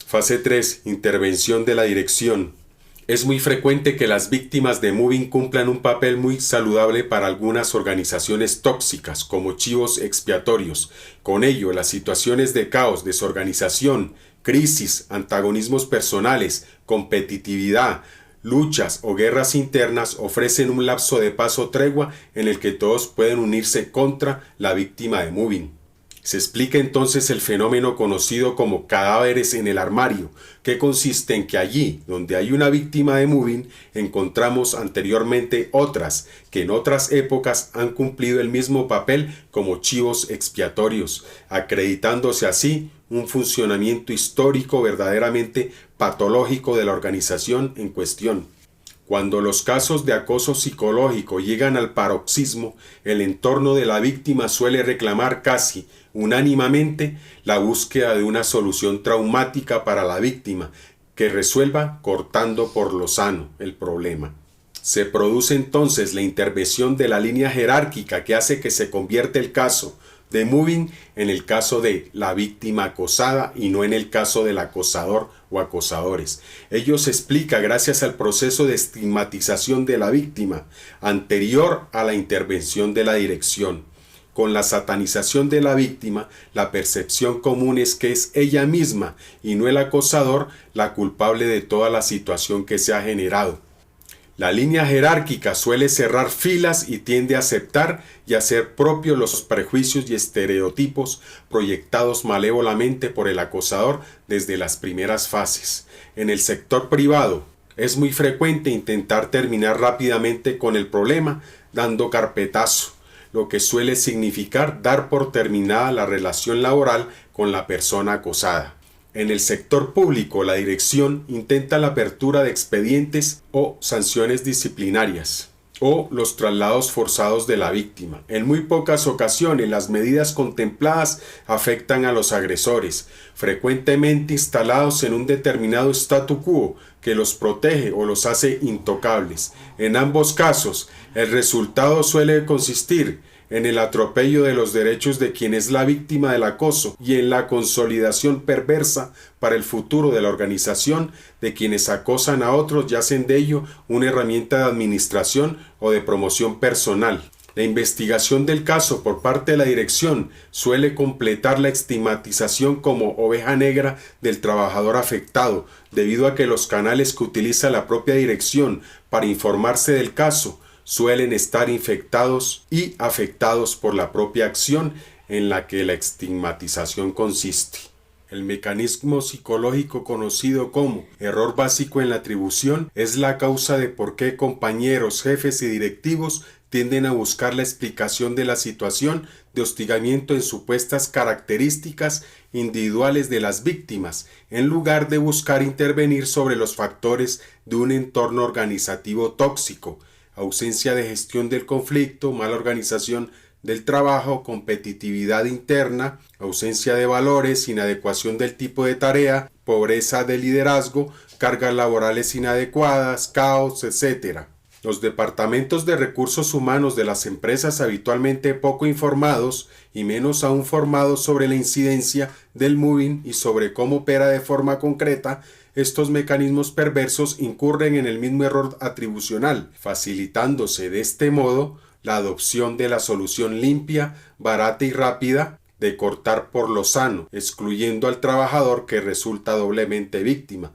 Fase 3. Intervención de la dirección. Es muy frecuente que las víctimas de Moving cumplan un papel muy saludable para algunas organizaciones tóxicas, como chivos expiatorios. Con ello, las situaciones de caos, desorganización, crisis, antagonismos personales, competitividad, luchas o guerras internas ofrecen un lapso de paso o tregua en el que todos pueden unirse contra la víctima de Moving. Se explica entonces el fenómeno conocido como cadáveres en el armario, que consiste en que allí donde hay una víctima de Moving encontramos anteriormente otras que en otras épocas han cumplido el mismo papel como chivos expiatorios, acreditándose así un funcionamiento histórico verdaderamente patológico de la organización en cuestión. Cuando los casos de acoso psicológico llegan al paroxismo, el entorno de la víctima suele reclamar casi unánimemente la búsqueda de una solución traumática para la víctima que resuelva cortando por lo sano el problema. Se produce entonces la intervención de la línea jerárquica que hace que se convierta el caso de Moving en el caso de la víctima acosada y no en el caso del acosador o acosadores. Ello se explica gracias al proceso de estigmatización de la víctima anterior a la intervención de la dirección. Con la satanización de la víctima, la percepción común es que es ella misma y no el acosador la culpable de toda la situación que se ha generado. La línea jerárquica suele cerrar filas y tiende a aceptar y hacer propios los prejuicios y estereotipos proyectados malévolamente por el acosador desde las primeras fases. En el sector privado, es muy frecuente intentar terminar rápidamente con el problema dando carpetazo, lo que suele significar dar por terminada la relación laboral con la persona acosada. En el sector público, la dirección intenta la apertura de expedientes o sanciones disciplinarias o los traslados forzados de la víctima. En muy pocas ocasiones, las medidas contempladas afectan a los agresores, frecuentemente instalados en un determinado statu quo que los protege o los hace intocables. En ambos casos, el resultado suele consistir en el atropello de los derechos de quien es la víctima del acoso y en la consolidación perversa para el futuro de la organización de quienes acosan a otros y hacen de ello una herramienta de administración o de promoción personal. La investigación del caso por parte de la dirección suele completar la estigmatización como oveja negra del trabajador afectado, debido a que los canales que utiliza la propia dirección para informarse del caso suelen estar infectados y afectados por la propia acción en la que la estigmatización consiste. El mecanismo psicológico conocido como error básico en la atribución es la causa de por qué compañeros, jefes y directivos tienden a buscar la explicación de la situación de hostigamiento en supuestas características individuales de las víctimas, en lugar de buscar intervenir sobre los factores de un entorno organizativo tóxico: ausencia de gestión del conflicto, mala organización del trabajo, competitividad interna, ausencia de valores, inadecuación del tipo de tarea, pobreza de liderazgo, cargas laborales inadecuadas, caos, etc. Los departamentos de recursos humanos de las empresas, habitualmente poco informados y menos aún formados sobre la incidencia del Moving y sobre cómo opera de forma concreta, estos mecanismos perversos incurren en el mismo error atribucional, facilitándose de este modo la adopción de la solución limpia, barata y rápida de cortar por lo sano, excluyendo al trabajador que resulta doblemente víctima,